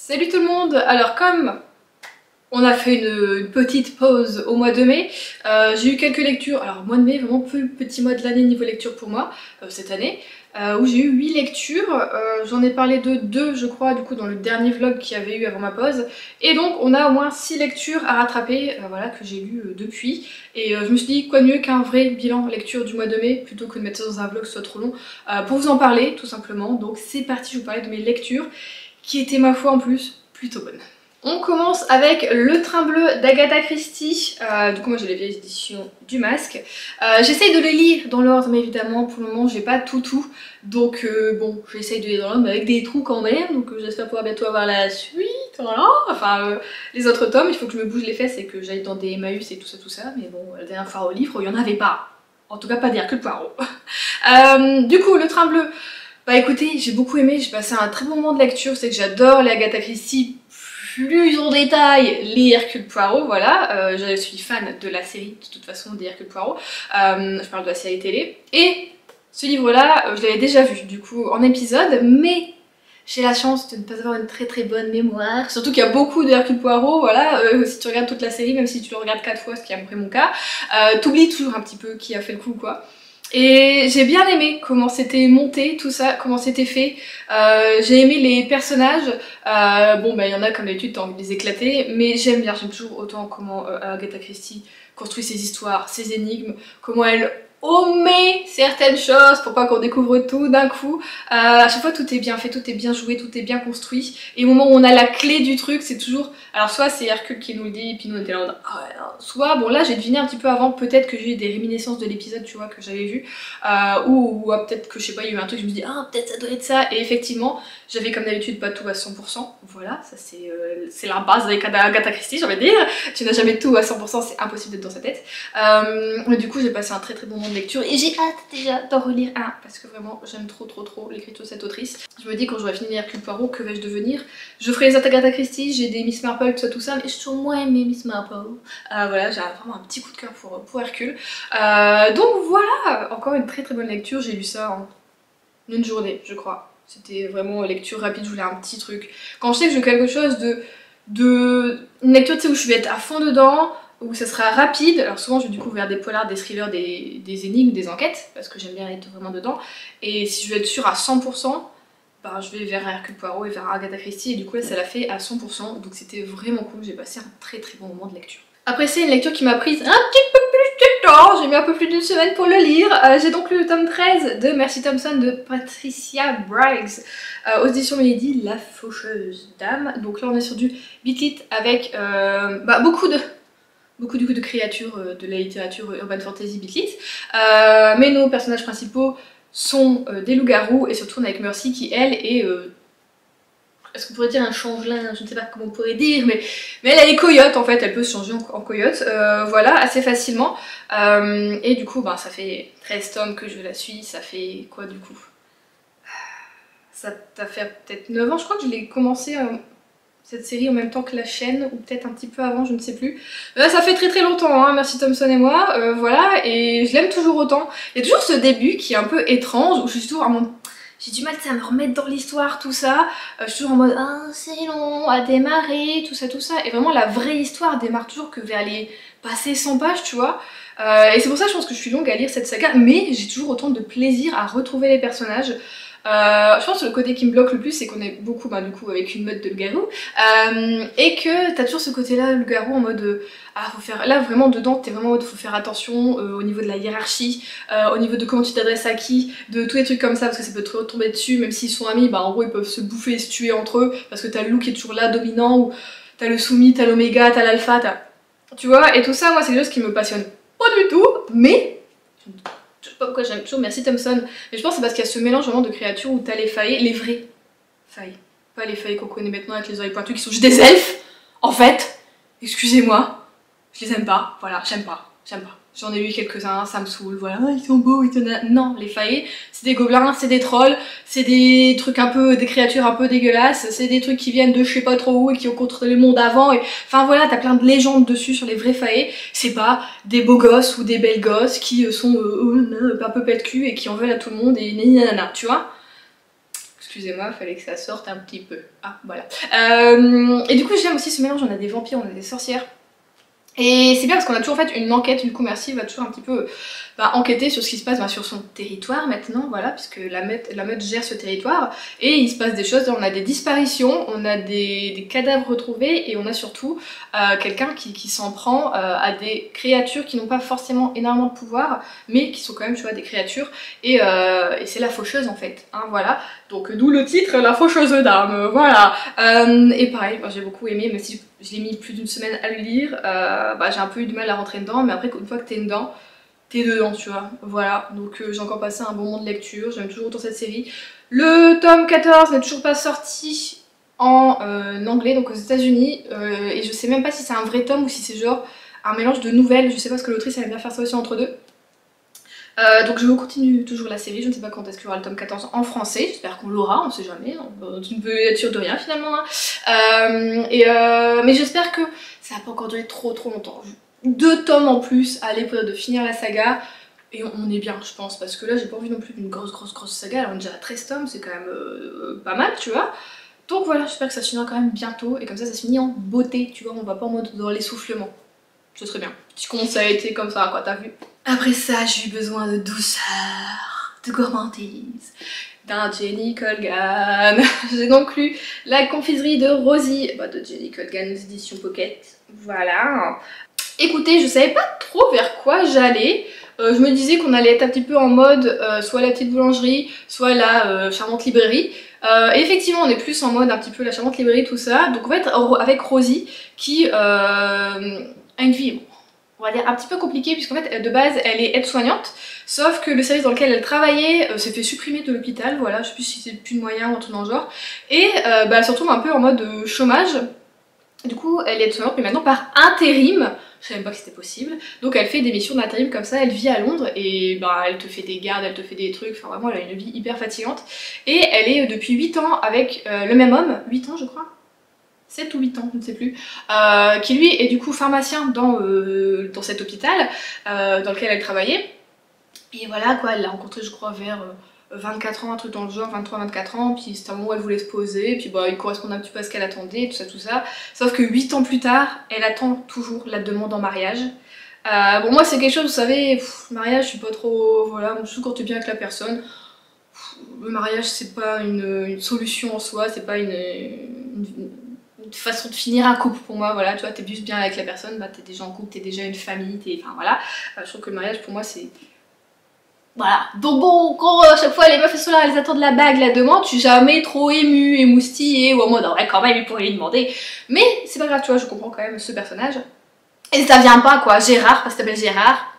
Salut tout le monde. Alors comme on a fait une petite pause au mois de mai, j'ai eu quelques lectures. Alors mois de mai, vraiment petit mois de l'année niveau lecture pour moi, cette année, où j'ai eu 8 lectures. J'en ai parlé de 2 je crois du coup dans le dernier vlog qu'il y avait eu avant ma pause. Et donc on a au moins 6 lectures à rattraper, voilà, que j'ai lues depuis. Et je me suis dit quoi de mieux qu'un vrai bilan lecture du mois de mai, plutôt que de mettre ça dans un vlog ce soit trop long, pour vous en parler tout simplement. Donc c'est parti, je vais vous parler de mes lectures, qui étaient ma foi en plus plutôt bonnes. On commence avec Le Train Bleu d'Agatha Christie. Du coup moi j'ai les vieilles éditions du Masque. J'essaye de les lire dans l'ordre, mais évidemment pour le moment j'ai pas tout. Donc bon, j'essaye de lire dans l'ordre mais avec des trous quand même. Donc j'espère pouvoir bientôt avoir la suite. Voilà. Enfin les autres tomes, il faut que je me bouge les fesses et que j'aille dans des Emmaüs et tout ça. Mais bon, la dernière fois au livre, il y en avait pas. En tout cas pas d'Hercule Poirot. Du coup Le Train Bleu. Bah écoutez, j'ai beaucoup aimé, j'ai passé un très bon moment de lecture, c'est que j'adore les Agatha Christie, plus en détail les Hercule Poirot, voilà, je suis fan de la série de toute façon des Hercule Poirot, je parle de la série télé, et ce livre-là, je l'avais déjà vu du coup en épisode, mais j'ai la chance de ne pas avoir une très bonne mémoire, surtout qu'il y a beaucoup de Hercule Poirot, voilà, si tu regardes toute la série, même si tu le regardes 4 fois, ce qui est à peu près mon cas, t'oublies toujours un petit peu qui a fait le coup quoi. Et j'ai bien aimé comment c'était monté, tout ça, comment c'était fait. J'ai aimé les personnages. Bon bah il y en a comme d'habitude, t'as envie de les éclater, mais j'aime toujours autant comment Agatha Christie construit ses histoires, ses énigmes, comment elle omet certaines choses pour pas qu'on découvre tout d'un coup. À chaque fois tout est bien fait, tout est bien joué, tout est bien construit. Et au moment où on a la clé du truc, c'est toujours... Alors soit c'est Hercule qui nous le dit, et puis nous on était là en mode, ah ouais, non. Soit, bon là j'ai deviné un petit peu avant, peut-être que j'ai eu des réminiscences de l'épisode, tu vois, que j'avais vu. Ou peut-être que je sais pas, il y a eu un truc, je me dis, ah peut-être ça doit être ça. Et effectivement, j'avais comme d'habitude pas tout à 100%. Voilà, ça c'est la base avec Agatha Christie, j'ai envie de dire. Tu n'as jamais tout à 100%, c'est impossible d'être dans sa tête. Mais du coup j'ai passé un très bon moment de lecture et j'ai hâte déjà d'en relire un parce que vraiment j'aime trop l'écriture de cette autrice. Je me dis quand j'aurai fini Hercule Poirot, que vais-je devenir? Je ferai les Agatha Christie, j'ai des Miss Marple, tout ça, mais j'ai toujours moins aimé Miss Marple. Voilà, j'ai vraiment un petit coup de cœur pour Hercule. Donc voilà, encore une très bonne lecture, j'ai lu ça en une journée je crois. C'était vraiment lecture rapide, je voulais un petit truc. Quand je sais que je veux quelque chose une lecture tu sais, où je vais être à fond dedans, où ça sera rapide, alors souvent je vais du coup vers des polars, des thrillers, des énigmes, des enquêtes, parce que j'aime bien être vraiment dedans, et si je veux être sûre à 100%, bah, je vais vers Hercule Poirot et vers Agatha Christie, et du coup là ça l'a fait à 100%, donc c'était vraiment cool, j'ai passé un très bon moment de lecture. Après c'est une lecture qui m'a prise un petit peu plus de temps, j'ai mis un peu plus d'une semaine pour le lire. J'ai donc lu le tome 13 de Mercy Thompson de Patricia Briggs aux éditions Milady, La Faucheuse d'âme. Donc là on est sur du beat lit avec beaucoup de créatures de la littérature urban fantasy beat lit. Mais nos personnages principaux sont des loups-garous et surtout on est avec Mercy qui elle est... est-ce qu'on pourrait dire un changelin? Je ne sais pas comment on pourrait dire, mais elle est coyote en fait, elle peut se changer en coyote, voilà, assez facilement. Et du coup, ça fait 13 tomes que je la suis, ça fait quoi du coup? Ça va faire peut-être 9 ans, je crois que je l'ai commencé cette série en même temps que la chaîne, ou peut-être un petit peu avant, je ne sais plus. Là, ça fait très longtemps, hein, Mercy Thompson et moi, voilà, et je l'aime toujours autant. Il y a toujours ce début qui est un peu étrange, où je suis toujours à mon... J'ai du mal à me remettre dans l'histoire, tout ça. Je suis toujours en mode, ah, c'est long à démarrer, tout ça. Et vraiment, la vraie histoire démarre toujours que vers les passer 100 pages, tu vois. Et c'est pour ça, je pense que je suis longue à lire cette saga, mais j'ai toujours autant de plaisir à retrouver les personnages. Je pense que le côté qui me bloque le plus, c'est qu'on est beaucoup, du coup, avec une meute de loup-garou. Et que t'as toujours ce côté-là, loup-garou, en mode... faut faire... Là, vraiment, dedans, t'es vraiment en mode, faut faire attention au niveau de la hiérarchie, au niveau de comment tu t'adresses à qui, de tous les trucs comme ça, parce que ça peut te retomber dessus, même s'ils sont amis, en gros, ils peuvent se bouffer et se tuer entre eux, parce que t'as le loup qui est toujours là, dominant, ou t'as le soumis, t'as l'oméga, t'as l'alpha, tu vois, et tout ça, moi, c'est quelque chose qui me passionne pas du tout, mais... Je sais pas pourquoi j'aime toujours Mercy Thompson, mais je pense que c'est parce qu'il y a ce mélange vraiment de créatures où t'as les failles, les vraies failles, pas les failles qu'on connaît maintenant avec les oreilles pointues qui sont juste des elfes, en fait, excusez-moi, je les aime pas, voilà, j'aime pas. J'en ai lu quelques-uns, ça me saoule, voilà, ils sont beaux, ils te... Non, les faillés, c'est des gobelins, c'est des trolls, c'est des trucs un peu, des créatures un peu dégueulasses, c'est des trucs qui viennent de je sais pas trop où et qui ont contrôlé le monde avant, et... Enfin voilà, t'as plein de légendes dessus sur les vrais faillés, c'est pas des beaux gosses ou des belles gosses qui sont un peu pète cul et qui en veulent à tout le monde et nanana, tu vois. Excusez-moi, fallait que ça sorte un petit peu. Ah, voilà. Et du coup, j'aime aussi ce mélange, on a des vampires, on a des sorcières. Et c'est bien parce qu'on a toujours en fait une enquête, du coup Mercy va toujours un petit peu enquêter sur ce qui se passe sur son territoire maintenant, voilà, puisque la meute gère ce territoire, et il se passe des choses, on a des disparitions, on a des cadavres retrouvés, et on a surtout quelqu'un qui s'en prend à des créatures qui n'ont pas forcément énormément de pouvoir, mais qui sont quand même, tu vois, des créatures, et c'est la faucheuse en fait, hein, voilà, donc d'où le titre, la faucheuse d'âme, voilà. Et pareil, j'ai beaucoup aimé, même si je l'ai mis plus d'une semaine à le lire, j'ai un peu eu du mal à rentrer dedans, mais après une fois que t'es dedans, tu vois, voilà, donc j'ai encore passé un bon moment de lecture, j'aime toujours autant cette série. Le tome 14 n'est toujours pas sorti en anglais, donc aux États-Unis, et je sais même pas si c'est un vrai tome ou si c'est genre un mélange de nouvelles, je sais pas, parce que l'autrice elle aime bien faire ça aussi entre deux. Donc je continue toujours la série, je ne sais pas quand est-ce qu'il y aura le tome 14 en français, j'espère qu'on l'aura, on sait jamais, tu ne peux être sûr de rien finalement. Hein. Mais j'espère que ça va pas encore durer trop longtemps. 2 tomes en plus, allez, pour de finir la saga, et on est bien je pense, parce que là j'ai pas envie non plus d'une grosse saga, alors on est déjà à 13 tomes, c'est quand même pas mal, tu vois. Donc voilà, j'espère que ça se finira quand même bientôt, et comme ça se finit en beauté, tu vois, on va pas en mode dans l'essoufflement. Ce serait bien. Petit conseil a été comme ça, quoi, t'as vu. Après ça, j'ai eu besoin de douceur, de gourmandise, d'un Jenny Colgan. J'ai donc lu La confiserie de Rosie, de Jenny Colgan, éditions Pocket. Voilà. Écoutez, je savais pas trop vers quoi j'allais. Je me disais qu'on allait être un petit peu en mode soit la petite boulangerie, soit la charmante librairie. Et effectivement, on est plus en mode un petit peu la charmante librairie, tout ça. Donc en fait, avec Rosie, qui a une vie, on va dire, un petit peu compliquée, puisqu'en fait, de base, elle est aide-soignante, sauf que le service dans lequel elle travaillait s'est fait supprimer de l'hôpital, voilà, je sais plus si c'est plus de moyens ou un truc dans le genre, et elle se retrouve un peu en mode chômage. Du coup, elle est aide-soignante, mais maintenant par intérim. Je savais même pas que c'était possible. Donc elle fait des missions d'intérim comme ça, elle vit à Londres et elle te fait des gardes, elle te fait des trucs, enfin vraiment elle a une vie hyper fatigante. Et elle est depuis 8 ans avec le même homme, 8 ans je crois, 7 ou 8 ans, je ne sais plus, qui lui est du coup pharmacien dans cet hôpital dans lequel elle travaillait. Et voilà quoi, elle l'a rencontré je crois vers 24 ans, un truc dans le genre, 23-24 ans, puis c'était un moment où elle voulait se poser, puis il correspondait un petit peu à ce qu'elle attendait, tout ça. Sauf que 8 ans plus tard, elle attend toujours la demande en mariage. Bon moi c'est quelque chose, vous savez, mariage je suis pas trop, voilà, surtout quand t'es bien avec la personne. Le mariage c'est pas une solution en soi, c'est pas une façon de finir un couple pour moi, voilà, tu vois, t'es juste bien avec la personne, t'es déjà en couple, t'es déjà une famille, enfin voilà. Je trouve que le mariage pour moi c'est... Voilà, donc bon, quand à chaque fois les meufs sont là, elles attendent la bague, la demande, je suis jamais trop émue, émoustillée, ou en mode, ouais quand même il pourrait lui demander. Mais c'est pas grave, tu vois, je comprends quand même ce personnage. Et ça vient pas quoi, Gérard, parce que t'appelles Gérard,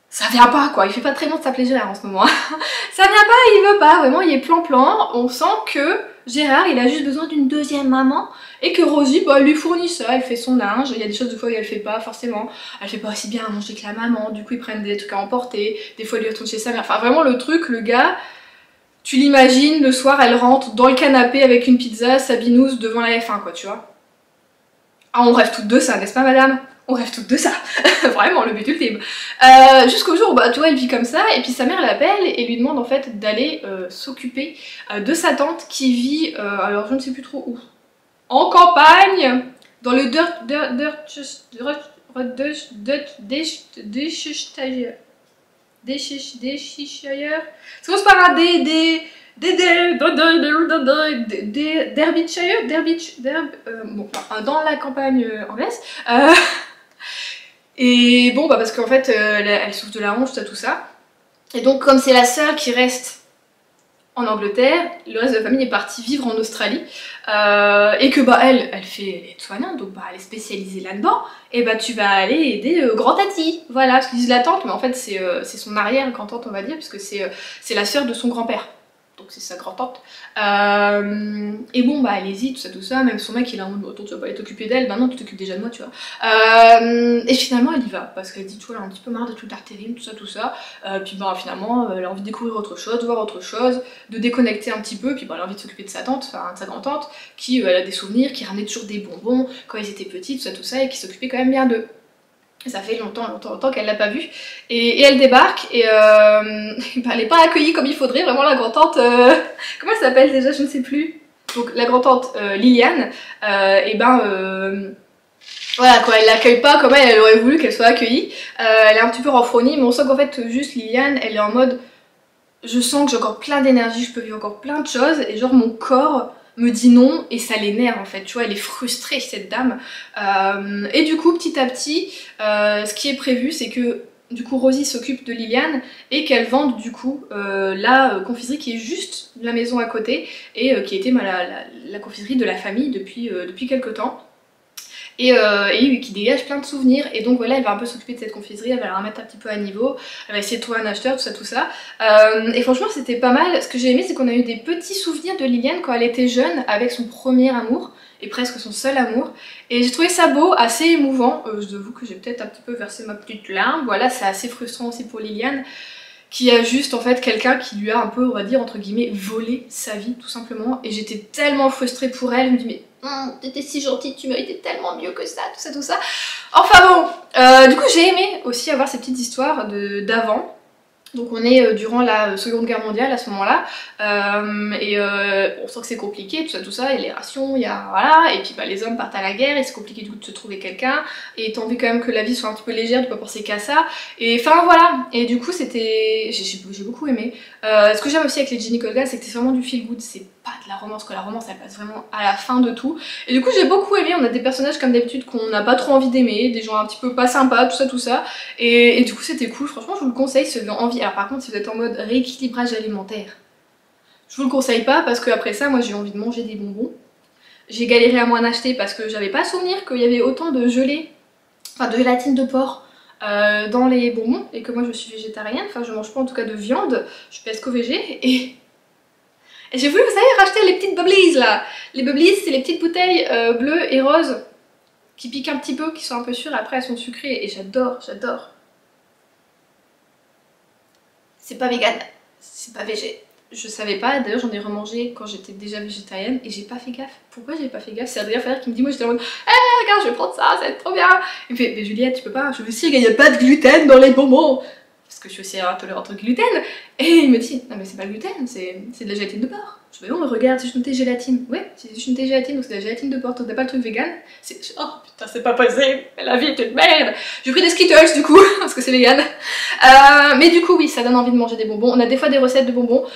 ça vient pas quoi, il fait pas très long de s'appeler Gérard en ce moment. Ça vient pas, il veut pas, vraiment il est plan-plan, on sent que Gérard il a juste besoin d'une deuxième maman et que Rosie elle lui fournit ça, elle fait son linge, il y a des choses des fois elle fait pas forcément, elle fait pas aussi bien à manger que la maman, du coup ils prennent des trucs à emporter, des fois elle lui retourne chez sa mère, enfin vraiment le truc, le gars, tu l'imagines le soir elle rentre dans le canapé avec une pizza, sa binouse devant la F1 quoi tu vois. Ah on rêve toutes de ça n'est-ce pas madame? On rêve toutes de ça, vraiment le but ultime. Jusqu'au jour où tu vois elle vit comme ça et puis sa mère l'appelle et lui demande en fait d'aller s'occuper de sa tante qui vit, alors je ne sais plus trop où, en campagne, dans le Derbyshire. Ça commence par un dans la campagne anglaise. Et bon parce qu'en fait elle souffre de la honte, tout ça. Et donc comme c'est la sœur qui reste en Angleterre, le reste de la famille est parti vivre en Australie et que elle est soignante, donc elle est spécialisée là-dedans, et tu vas aller aider grand tati, voilà, ce qu'ils disent la tante, mais en fait c'est son arrière grand tante on va dire, puisque c'est la sœur de son grand-père. Donc c'est sa grand-tante. Et bon elle hésite, tout ça, même son mec il a un mode, attends tu vas pas aller t'occuper d'elle, bah non tu t'occupes déjà de moi tu vois. Et finalement elle y va, parce qu'elle dit tu vois elle a un petit peu marre de tout l'intérim, tout ça. Puis finalement elle a envie de découvrir autre chose, de voir autre chose, de déconnecter un petit peu, puis elle a envie de s'occuper de sa tante, enfin de sa grand-tante, qui elle a des souvenirs, qui ramenait toujours des bonbons quand ils étaient petits, tout ça, et qui s'occupait quand même bien d'eux. Ça fait longtemps qu'elle l'a pas vue. Et elle débarque et bah, elle est pas accueillie comme il faudrait. Vraiment la grand-tante... comment elle s'appelle déjà? Je ne sais plus. Donc la grand-tante Liliane, et ben... voilà quoi, elle l'accueille pas comme elle aurait voulu qu'elle soit accueillie. Elle est un petit peu renfrognée, mais on sent qu'en fait juste Liliane, elle est en mode... Je sens que j'ai encore plein d'énergie, je peux vivre encore plein de choses, et genre mon corps me dit non, et ça l'énerve en fait, tu vois, elle est frustrée cette dame. Et du coup, petit à petit, ce qui est prévu, c'est que du coup Rosie s'occupe de Liliane, et qu'elle vende du coup la confiserie qui est juste de la maison à côté, et qui était la confiserie de la famille depuis quelques temps. Et qui dégage plein de souvenirs, et donc voilà, elle va un peu s'occuper de cette confiserie, elle va la remettre un petit peu à niveau, elle va essayer de trouver un acheteur, tout ça. Et franchement c'était pas mal. Ce que j'ai aimé, c'est qu'on a eu des petits souvenirs de Liliane quand elle était jeune, avec son premier amour et presque son seul amour, et j'ai trouvé ça beau, assez émouvant. Je avoue que j'ai peut-être un petit peu versé ma petite larme. Voilà, c'est assez frustrant aussi pour Liliane, qui a juste en fait quelqu'un qui lui a un peu, on va dire entre guillemets, volé sa vie tout simplement, et j'étais tellement frustrée pour elle. Je me dis mais t'étais si gentille, tu méritais tellement mieux que ça, tout ça. Enfin bon, du coup j'ai aimé aussi avoir ces petites histoires d'avant. Donc on est durant la Seconde Guerre mondiale à ce moment-là, on sent que c'est compliqué, tout ça, il y a les rations, il y a... voilà, et puis bah, les hommes partent à la guerre, et c'est compliqué du coup de se trouver quelqu'un, et t'as envie quand même que la vie soit un petit peu légère, de pas penser qu'à ça, et enfin voilà, et du coup c'était... j'ai beaucoup aimé. Ce que j'aime aussi avec les Jenny Colgan, c'est que c'est vraiment du feel good, c'est pas de la romance, que la romance elle passe vraiment à la fin de tout, et du coup j'ai beaucoup aimé. On a des personnages comme d'habitude qu'on n'a pas trop envie d'aimer, des gens un petit peu pas sympas, tout ça, et du coup c'était cool, franchement je vous le conseille si vous avez envie. Alors par contre si vous êtes en mode rééquilibrage alimentaire, je vous le conseille pas, parce que après ça moi j'ai envie de manger des bonbons. J'ai galéré à m'en acheter parce que j'avais pas souvenir qu'il y avait autant de gelée, enfin de gélatine de porc dans les bonbons, et que moi je suis végétarienne, enfin je mange pas en tout cas de viande, je suis pesco-végé, et j'ai voulu, vous savez, racheter les petites bubblies là. Les bubblies, c'est les petites bouteilles bleues et roses qui piquent un petit peu, qui sont un peu sûres, après elles sont sucrées, et j'adore. C'est pas vegan, c'est pas végé. Je savais pas, d'ailleurs j'en ai remangé quand j'étais déjà végétarienne, et j'ai pas fait gaffe. Pourquoi j'ai pas fait gaffe? C'est Adrien Ferrer qui me dit, moi j'étais en mode regarde, je vais prendre ça, ça va être trop bien. Il me fait, mais Juliette, tu peux pas. Je me dis, il n'y a pas de gluten dans les bonbons, parce que je suis aussi intolérante au gluten. Et il me dit, non mais c'est pas le gluten, c'est de la gélatine de porc. Je me dis, oh mais regarde, c'est juste une thé gélatine. Ouais, c'est juste une thé gélatine, donc c'est de la gélatine de porc, donc t'as pas le truc vegan. Oh putain, c'est pas possible, la vie est une merde. J'ai pris des Skittles du coup, parce que c'est vegan. Mais du coup oui, ça donne envie de manger des bonbons. On a des fois des recettes de bonbons,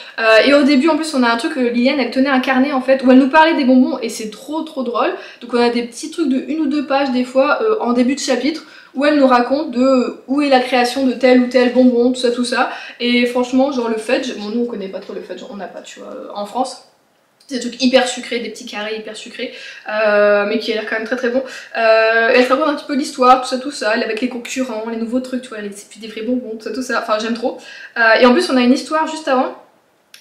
et au début en plus on a un truc, Liliane elle tenait un carnet en fait, où elle nous parlait des bonbons, et c'est trop drôle. Donc on a des petits trucs de 1 ou 2 pages des fois en début de chapitre, où elle nous raconte de où est la création de tel ou tel bonbon, tout ça. Et franchement, genre le fudge, bon nous on connaît pas trop le fudge, on n'a pas, tu vois, en France. C'est des trucs hyper sucrés, des petits carrés hyper sucrés, mais qui a l'air quand même très bon. Elle te raconte un petit peu l'histoire, tout ça, avec les concurrents, les nouveaux trucs, tu vois, c'est plus des vrais bonbons, tout ça, enfin j'aime trop. Et en plus on a une histoire juste avant,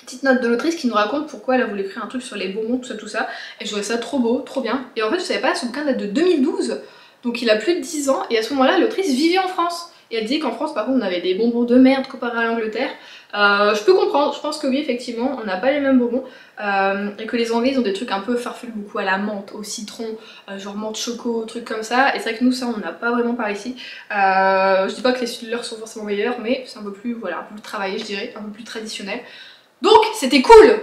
petite note de l'autrice qui nous raconte pourquoi elle a voulu écrire un truc sur les bonbons, tout ça, et je trouvais ça trop beau, trop bien. Et en fait je savais pas, son bouquin date de 2012, donc il a plus de 10 ans, et à ce moment-là l'autrice vivait en France. Et elle dit qu'en France par contre on avait des bonbons de merde comparé à l'Angleterre. Je peux comprendre, je pense que oui effectivement on n'a pas les mêmes bonbons, et que les Anglais ils ont des trucs un peu farfelus, beaucoup à la menthe, au citron, genre menthe choco, trucs comme ça, et c'est vrai que nous ça on n'a pas vraiment par ici. Je dis pas que leurs sont forcément meilleurs, mais c'est un peu plus, voilà, un peu plus travaillé je dirais, un peu plus traditionnel. Donc c'était cool.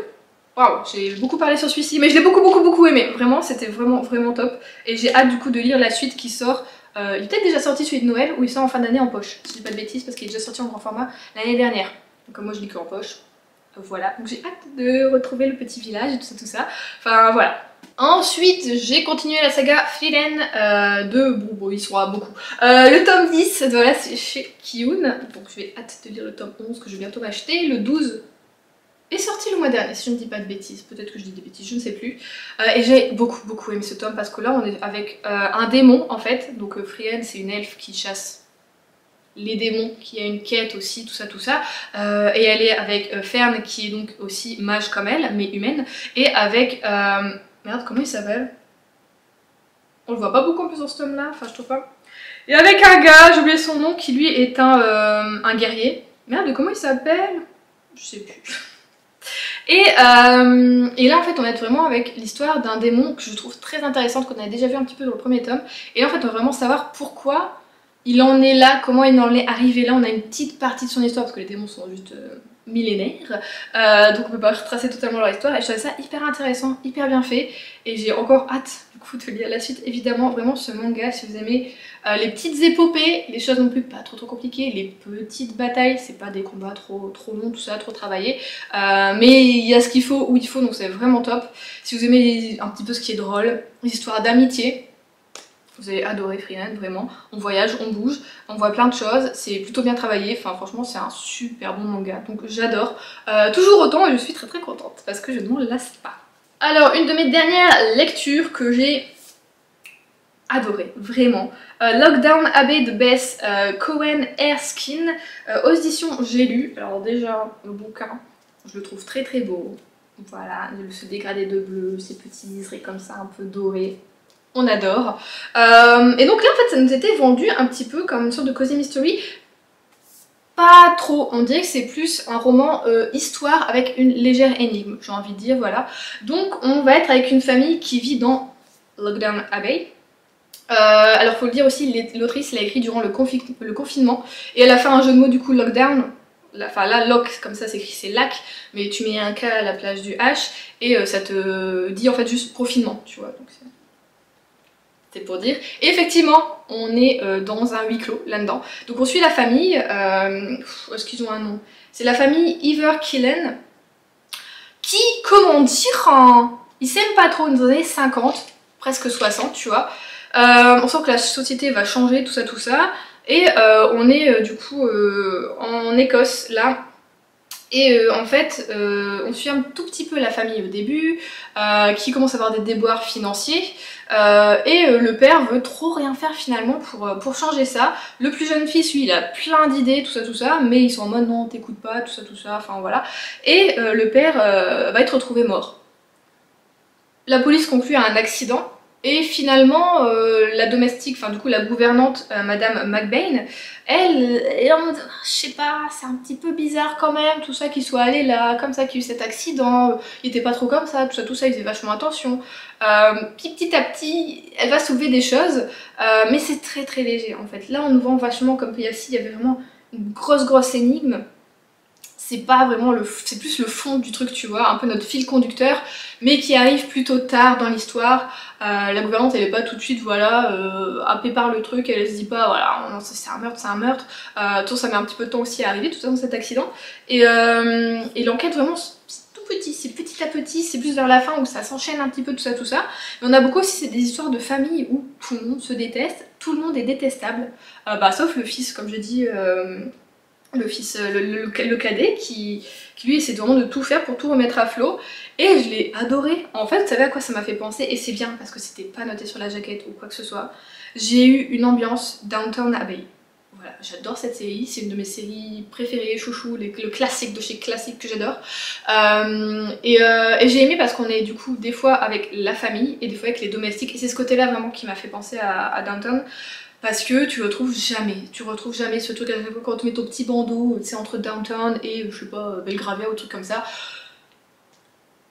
Waouh, j'ai beaucoup parlé sur celui-ci, mais je l'ai beaucoup aimé, vraiment c'était vraiment top, et j'ai hâte du coup de lire la suite qui sort. Il est peut-être déjà sorti celui de Noël, ou il sort en fin d'année en poche, si je dis pas de bêtises, parce qu'il est déjà sorti en grand format l'année dernière. Donc moi je lis que en poche. Voilà, donc j'ai hâte de retrouver le petit village et tout ça. Enfin voilà. Ensuite j'ai continué la saga Frieren bon il sera beaucoup. Le tome 10, voilà, c'est chez Kiun. Donc j'ai hâte de lire le tome 11 que je vais bientôt m'acheter. Le 12 est sorti le mois dernier, si je ne dis pas de bêtises, peut-être que je dis des bêtises, je ne sais plus. Et j'ai beaucoup aimé ce tome, parce que là on est avec un démon en fait. Donc Frieren c'est une elfe qui chasse les démons, qui a une quête aussi, tout ça. Et elle est avec Fern qui est donc aussi mage comme elle, mais humaine. Et avec... merde, comment il s'appelle? On le voit pas beaucoup en plus dans ce tome là, enfin je trouve pas. Et avec un gars, j'ai oublié son nom, qui lui est un guerrier. Merde, comment il s'appelle? Je sais plus. Et là en fait on est vraiment avec l'histoire d'un démon que je trouve très intéressante, qu'on a déjà vu un petit peu dans le premier tome. Et là en fait on va vraiment savoir pourquoi il en est là, comment il en est arrivé là. On a une petite partie de son histoire parce que les démons sont juste millénaires, donc on peut pas retracer totalement leur histoire, et je trouvais ça hyper intéressant, hyper bien fait, et j'ai encore hâte du coup de lire la suite. Évidemment, vraiment ce manga, si vous aimez les petites épopées, les choses non plus pas trop compliquées, les petites batailles, c'est pas des combats trop longs, tout ça, trop travaillés, mais il y a ce qu'il faut où il faut, donc c'est vraiment top. Si vous aimez un petit peu ce qui est drôle, les histoires d'amitié, vous allez adorer Frieren, vraiment. On voyage, on bouge, on voit plein de choses, c'est plutôt bien travaillé, enfin franchement c'est un super bon manga, donc j'adore. Toujours autant, et je suis très contente parce que je ne m'en lasse pas. Alors, une de mes dernières lectures que j'ai adoré, vraiment. Lockdown Abbey de Beth Cohen Erskine, aux éditions J'ai lu. Alors déjà, le bouquin, je le trouve très beau. Voilà, ce dégradé de bleu, ces petits liserés comme ça, un peu dorés. On adore. Et donc là, en fait, ça nous était vendu un petit peu comme une sorte de cozy mystery. Pas trop, on dirait que c'est plus un roman histoire avec une légère énigme, j'ai envie de dire, voilà. Donc on va être avec une famille qui vit dans Lockdown Abbey. Alors faut le dire aussi, l'autrice l'a écrit durant le confinement, et elle a fait un jeu de mots du coup, lockdown. Enfin là, lock, comme ça s'écrit, c'est lac, mais tu mets un K à la place du H, et ça te dit en fait juste confinement, tu vois. Donc c'est pour dire. Et effectivement, on est dans un huis clos là-dedans. Donc on suit la famille, est-ce qu'ils ont un nom? C'est la famille Everkillen, qui, comment dire, hein, ils s'aiment pas trop, dans les années 50, presque 60, tu vois. On sent que la société va changer, tout ça. Et on est du coup en Écosse, là. Et en fait, on suit un tout petit peu la famille au début, qui commence à avoir des déboires financiers, et le père veut trop rien faire finalement pour changer ça. Le plus jeune fils, lui, il a plein d'idées, tout ça, mais ils sont en mode non, t'écoutes pas, tout ça, enfin voilà. Et le père va être retrouvé mort. La police conclut à un accident. Et finalement, la domestique, enfin du coup la gouvernante, Madame McBain, elle est en mode, je sais pas, c'est un petit peu bizarre quand même, tout ça, qu'il soit allé là, comme ça, qu'il y a eu cet accident, il était pas trop comme ça, tout ça, il faisait vachement attention. Puis petit à petit, elle va soulever des choses, mais c'est très léger en fait. Là on nous vend vachement, comme il y avait vraiment une grosse énigme. C'est pas vraiment c'est plus le fond du truc, tu vois, un peu notre fil conducteur, mais qui arrive plutôt tard dans l'histoire. La gouvernante, elle est pas tout de suite, voilà, happée par le truc, elle se dit pas, voilà, non, c'est un meurtre. Tout ça met un petit peu de temps aussi à arriver, tout ça dans cet accident. Et l'enquête, vraiment, c'est tout petit, c'est petit à petit, c'est plus vers la fin où ça s'enchaîne un petit peu, tout ça. Mais on a beaucoup aussi, c'est des histoires de famille où tout le monde se déteste, tout le monde est détestable, sauf le fils, comme je dis. Le fils, le cadet qui lui essaie vraiment de tout faire pour tout remettre à flot, et je l'ai adoré. En fait, vous savez à quoi ça m'a fait penser, et c'est bien parce que c'était pas noté sur la jaquette ou quoi que ce soit. J'ai eu une ambiance Downton Abbey. Voilà, j'adore cette série, c'est une de mes séries préférées, chouchou, le classique de chez classique que j'adore. Et j'ai aimé parce qu'on est du coup des fois avec la famille et des fois avec les domestiques, et c'est ce côté-là vraiment qui m'a fait penser à Downton. Parce que tu retrouves jamais ce truc quand tu mets ton petit bandeau, tu sais, entre Downton et, je sais pas, Belgravia ou truc comme ça.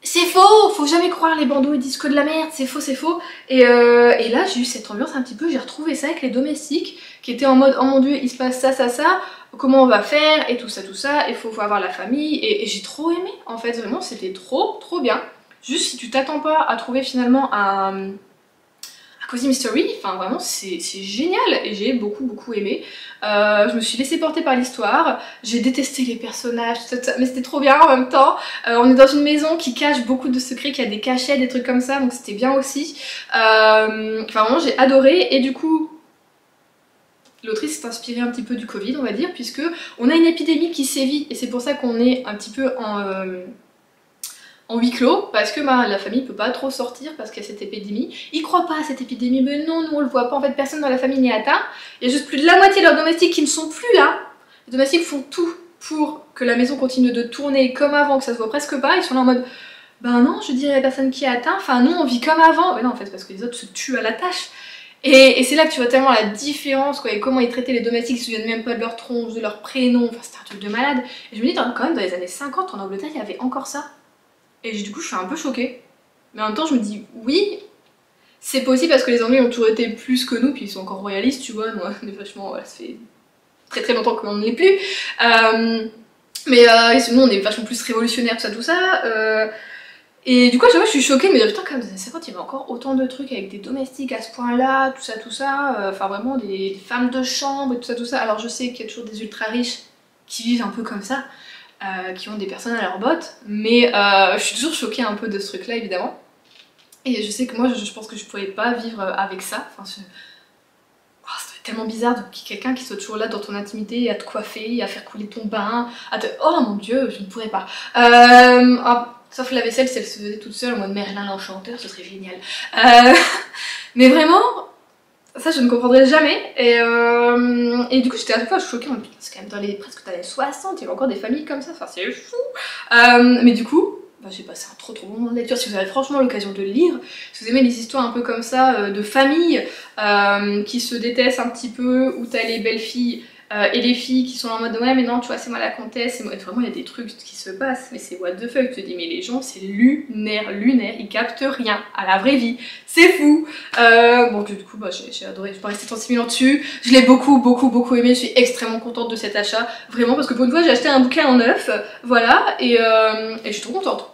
C'est faux, faut jamais croire les bandeaux, ils disent que de la merde, c'est faux. Et là, j'ai eu cette ambiance un petit peu, j'ai retrouvé ça avec les domestiques, qui étaient en mode, oh mon dieu, il se passe ça, comment on va faire, et tout ça, il faut avoir la famille, et j'ai trop aimé, en fait, vraiment, c'était trop bien. Juste, si tu t'attends pas à trouver finalement un Cozy Mystery, enfin vraiment c'est génial, et j'ai beaucoup aimé. Je me suis laissée porter par l'histoire, j'ai détesté les personnages, tout ça, mais c'était trop bien en même temps. On est dans une maison qui cache beaucoup de secrets, qui a des cachets, des trucs comme ça, donc c'était bien aussi. Enfin vraiment j'ai adoré, et du coup l'autrice s'est inspirée un petit peu du Covid, on va dire, puisque on a une épidémie qui sévit, et c'est pour ça qu'on est un petit peu en huis clos, parce que la famille peut pas trop sortir parce qu'il y a cette épidémie. Ils croient pas à cette épidémie, mais non, nous on le voit pas, en fait personne dans la famille n'est atteint. Il y a juste plus de la moitié de leurs domestiques qui ne sont plus là. Les domestiques font tout pour que la maison continue de tourner comme avant, que ça se voit presque pas. Ils sont là en mode, ben non, je dirais personne qui est atteint, enfin nous on vit comme avant. Mais non en fait parce que les autres se tuent à la tâche. Et c'est là que tu vois tellement la différence, quoi, et comment ils traitaient les domestiques, ils se souviennent même pas de leur tronche, de leur prénom, enfin c'était un truc de malade. Et je me dis quand même dans les années 50 en Angleterre il y avait encore ça. Et du coup je suis un peu choquée, mais en même temps je me dis oui, c'est possible parce que les Anglais ont toujours été plus que nous, puis ils sont encore royalistes, tu vois, nous on est vachement, voilà, ça fait très très longtemps qu'on ne l'est plus. Mais nous on est vachement plus révolutionnaires, tout ça. Et du coup, je suis choquée, mais putain, comme c'est quand il y avait encore autant de trucs avec des domestiques à ce point-là, tout ça, enfin vraiment des femmes de chambre et tout ça. Alors je sais qu'il y a toujours des ultra riches qui vivent un peu comme ça, qui ont des personnes à leur botte, mais je suis toujours choquée un peu de ce truc-là, évidemment. Et je sais que moi, je pense que je pourrais pas vivre avec ça. Enfin, c'est tellement bizarre de quelqu'un qui soit toujours là dans ton intimité, à te coiffer, à faire couler ton bain, à te... Oh mon dieu, je ne pourrais pas. Sauf la vaisselle, si elle se faisait toute seule en mode Merlin l'Enchanteur, ce serait génial. Mais vraiment, ça je ne comprendrais jamais. Et du coup, j'étais à chaque fois choquée. C'est quand même dans presque dans les 60, il y avait encore des familles comme ça, enfin c'est fou. Mais du coup, j'ai passé un trop bon moment de lecture. Si vous avez franchement l'occasion de le lire, si vous aimez les histoires un peu comme ça, de familles qui se détestent un petit peu, où t'as les belles filles et les filles qui sont en mode ouais mais non tu vois c'est moi la comtesse, vraiment il y a des trucs qui se passent, mais c'est what the fuck, tu te dis mais les gens c'est lunaire, ils captent rien à la vraie vie, c'est fou. Bon du coup j'ai adoré, je peux rester 36 000 ans dessus, je l'ai beaucoup aimé, je suis extrêmement contente de cet achat, vraiment parce que pour une fois j'ai acheté un bouquin en neuf, voilà, et je suis trop contente.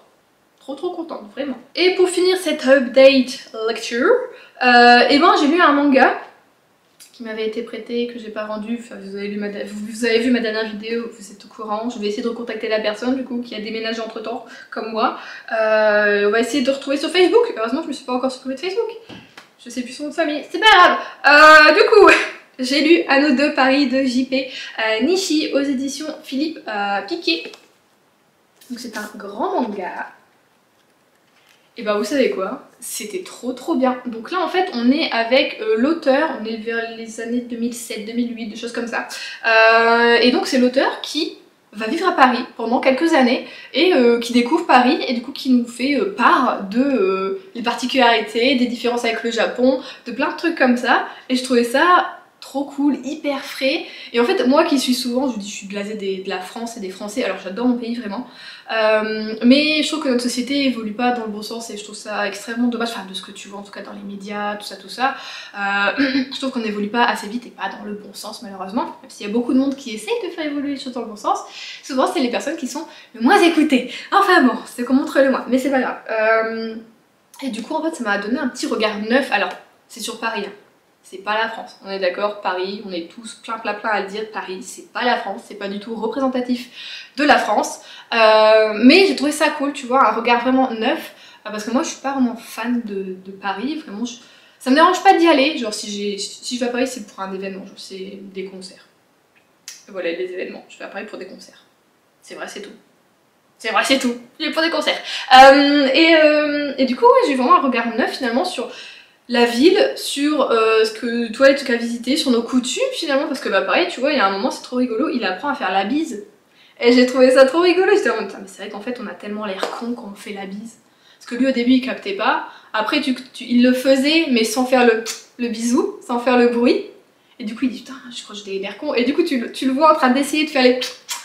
Trop contente, vraiment. Et pour finir cette update lecture, j'ai lu un manga qui m'avait été prêté, que j'ai pas rendu. Enfin, vous avez vu ma dernière vidéo, vous êtes au courant. Je vais essayer de recontacter la personne du coup qui a déménagé entre temps, comme moi. On va essayer de retrouver sur Facebook. Heureusement je me suis pas encore supprimée de Facebook. Je sais plus son nom de famille, c'est pas grave. Du coup, j'ai lu Anneau de Paris de JP Nishi aux éditions Philippe Piquet. Donc c'est un grand manga. Et bah vous savez quoi, c'était trop bien. Donc là en fait on est avec l'auteur, on est vers les années 2007, 2008, des choses comme ça. Et donc c'est l'auteur qui va vivre à Paris pendant quelques années et qui découvre Paris et du coup qui nous fait part de les particularités, des différences avec le Japon, de plein de trucs comme ça. Et je trouvais ça trop cool, hyper frais. Et en fait moi qui suis souvent, je suis blasée de la France et des Français, alors j'adore mon pays vraiment, mais je trouve que notre société évolue pas dans le bon sens et je trouve ça extrêmement dommage, enfin de ce que tu vois en tout cas dans les médias, tout ça, je trouve qu'on n'évolue pas assez vite et pas dans le bon sens malheureusement, même s'il y a beaucoup de monde qui essaye de faire évoluer les choses dans le bon sens, souvent c'est les personnes qui sont le moins écoutées. Enfin bon, c'est qu'on montre le moins, mais c'est pas grave. Et du coup en fait ça m'a donné un petit regard neuf, alors c'est sur Paris, hein. C'est pas la France, on est d'accord, Paris, on est tous plein à le dire, Paris c'est pas la France, c'est pas du tout représentatif de la France, mais j'ai trouvé ça cool, tu vois, un regard vraiment neuf, parce que moi je suis pas vraiment fan de Paris, vraiment, ça me dérange pas d'y aller, genre si je vais à Paris c'est pour un événement, genre c'est des concerts, voilà les événements, je vais à Paris pour des concerts, c'est vrai c'est tout. C'est vrai, c'est tout, je vais pour des concerts. Et du coup, ouais, j'ai vraiment un regard neuf finalement sur la ville, sur ce que toi les trucs à visiter, sur nos coutumes finalement, parce que bah pareil tu vois il y a un moment c'est trop rigolo, il apprend à faire la bise et j'ai trouvé ça trop rigolo, j'étais en mode mais c'est vrai qu'en fait on a tellement l'air con quand on fait la bise, parce que lui au début il captait pas, après il le faisait mais sans faire le bisou, sans faire le bruit, et du coup il dit putain je crois que j'ai l'air con, et du coup tu le vois en train d'essayer de faire les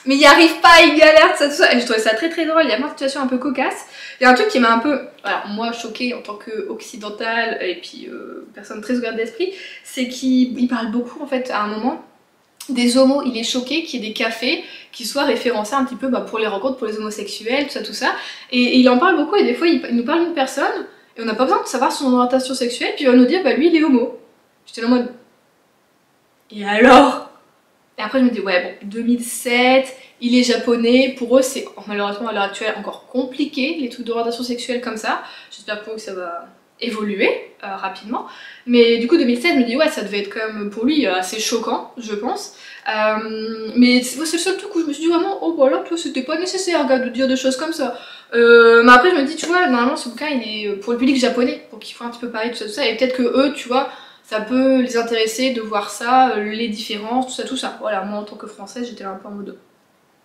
mais il n'y arrive pas, il galère, tout ça, et je trouvais ça très drôle, il y a plein de situations un peu cocasses. Il y a un truc qui m'a un peu, alors moi choquée en tant qu'occidentale et puis personne très ouverte d'esprit, c'est qu'il parle beaucoup en fait à un moment des homos, il est choqué qu'il y ait des cafés qui soient référencés un petit peu pour les rencontres pour les homosexuels, tout ça, et il en parle beaucoup et des fois il nous parle d'une personne et on n'a pas besoin de savoir son orientation sexuelle puis il va nous dire bah lui il est homo. J'étais là en mode et alors? Et après je me dis ouais bon 2007, il est japonais, pour eux c'est malheureusement à l'heure actuelle encore compliqué les trucs d'orientation sexuelle comme ça, j'espère pour eux que ça va évoluer rapidement, mais du coup 2007 je me dis ouais ça devait être quand même pour lui assez choquant je pense, mais c'est le seul truc où je me suis dit vraiment oh voilà toi c'était pas nécessaire gars de dire des choses comme ça, mais après je me dis tu vois normalement ce bouquin il est pour le public japonais, pour qu'ils font un petit peu pareil tout ça, et peut-être que eux tu vois ça peut les intéresser de voir ça, les différences, tout ça. Voilà, moi en tant que française, j'étais là un peu en mode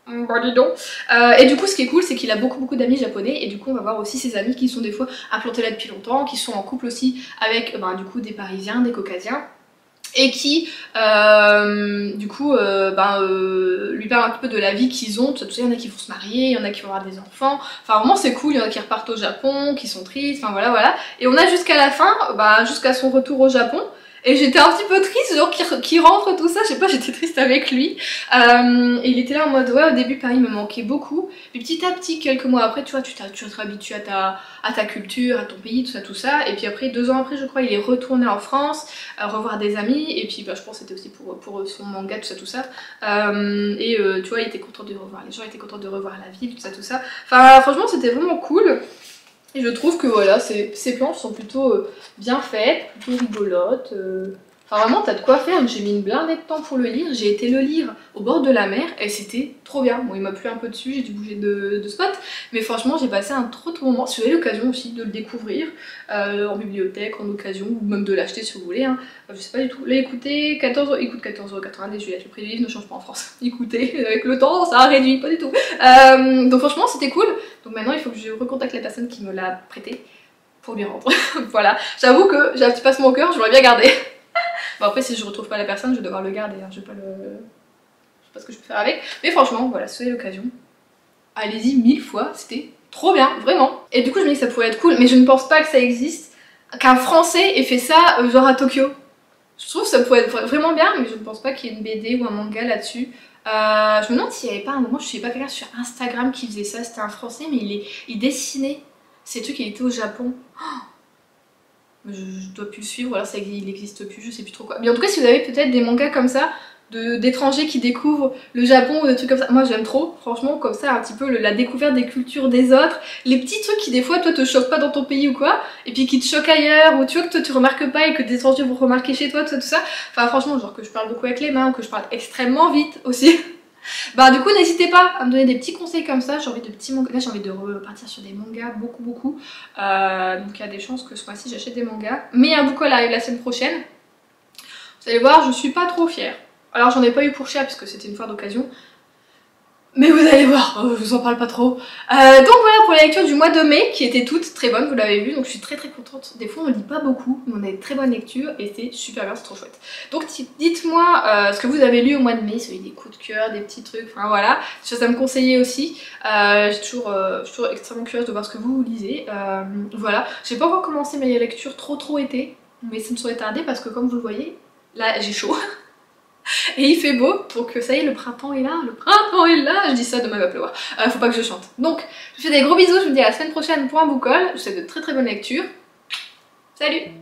bah dis donc. Et du coup, ce qui est cool, c'est qu'il a beaucoup d'amis japonais, et du coup, on va voir aussi ses amis qui sont des fois implantés là depuis longtemps, qui sont en couple aussi avec du coup des Parisiens, des Caucasiens. et qui du coup lui parle un petit peu de la vie qu'ils ont, tout ça, il y en a qui vont se marier, il y en a qui vont avoir des enfants, enfin vraiment c'est cool, il y en a qui repartent au Japon, qui sont tristes, enfin voilà, et on a jusqu'à la fin, jusqu'à son retour au Japon. Et j'étais un petit peu triste, genre qu'il rentre tout ça, je sais pas, j'étais triste avec lui. Et il était là en mode, ouais, au début Paris me manquait beaucoup. Puis petit à petit, quelques mois après, tu vois, tu te réhabitues à ta culture, à ton pays, tout ça. Et puis après, 2 ans après, je crois, il est retourné en France, revoir des amis. Et puis je pense que c'était aussi pour son manga, tout ça. Tu vois, il était content de revoir les gens, il était content de revoir la ville, tout ça. Enfin, franchement, c'était vraiment cool. Et je trouve que voilà, ces planches sont plutôt bien faites, plutôt rigolotes. Enfin vraiment, t'as de quoi faire. J'ai mis une blindée de temps pour le lire. J'ai été le lire au bord de la mer et c'était trop bien. Bon, il m'a plu un peu dessus, j'ai dû bouger de spot. Mais franchement, j'ai passé un trop moment. Si vous avez l'occasion aussi de le découvrir en bibliothèque, en occasion, ou même de l'acheter si vous voulez. Hein. Je sais pas du tout. Là, écoutez, il coûte 14,90 €. Le prix du livre ne change pas en France. Écoutez, avec le temps, ça a réduit, pas du tout. Donc franchement, c'était cool. Donc maintenant, il faut que je recontacte la personne qui me l'a prêté pour lui rendre. Voilà. J'avoue que j'ai un petit passe mon cœur, je l'aurais bien gardé. Bon après, si je retrouve pas la personne, je vais devoir le garder. Hein. Je sais pas ce que je peux faire avec. Mais franchement, voilà, si vous avez l'occasion, allez-y 1000 fois. C'était trop bien, vraiment. Et du coup, je me dis que ça pourrait être cool, mais je ne pense pas que ça existe. Qu'un Français ait fait ça, genre à Tokyo. Je trouve que ça pourrait être vraiment bien, mais je ne pense pas qu'il y ait une BD ou un manga là-dessus. Je me demande s'il n'y avait pas un moment, je sais pas, quelqu'un sur Instagram qui faisait ça, c'était un Français, mais il dessinait ces trucs, il était au Japon. Je dois plus le suivre, alors il n'existe plus, je sais plus trop quoi. Mais en tout cas, si vous avez peut-être des mangas comme ça, d'étrangers qui découvrent le Japon ou des trucs comme ça, moi j'aime trop, franchement, comme ça, un petit peu la découverte des cultures des autres, les petits trucs qui des fois, toi, te choquent pas dans ton pays ou quoi, et puis qui te choquent ailleurs, ou tu vois que toi tu remarques pas et que des étrangers vont remarquer chez toi, tout ça. Enfin, franchement, genre que je parle beaucoup avec les mains, ou que je parle extrêmement vite aussi. Du coup, n'hésitez pas à me donner des petits conseils comme ça. J'ai envie de petits mangas. Là, j'ai envie de repartir sur des mangas, beaucoup. Donc, il y a des chances que ce mois-ci j'achète des mangas. Mais il y a un book haul arrive la semaine prochaine. Vous allez voir, je suis pas trop fière. Alors, j'en ai pas eu pour cher puisque c'était une fois d'occasion. Mais vous allez voir, je vous en parle pas trop. Donc voilà pour la lecture du mois de mai qui était toutes très bonnes, vous l'avez vu, donc je suis très contente. Des fois on lit pas beaucoup, mais on a des très bonnes lectures et c'est super bien, c'est trop chouette. Donc dites-moi ce que vous avez lu au mois de mai, si vous avez des coups de cœur, des petits trucs, enfin voilà, des choses à me conseiller aussi. Je suis toujours extrêmement curieuse de voir ce que vous lisez. Voilà, j'ai pas encore commencé mes lectures trop été, mais ça me serait tardé parce que comme vous le voyez, là j'ai chaud. Et il fait beau, donc ça y est, le printemps est là, je dis ça, demain il va pleuvoir, faut pas que je chante. Donc, je vous fais des gros bisous, je vous dis à la semaine prochaine pour un book haul, je vous souhaite de très bonnes lectures. Salut!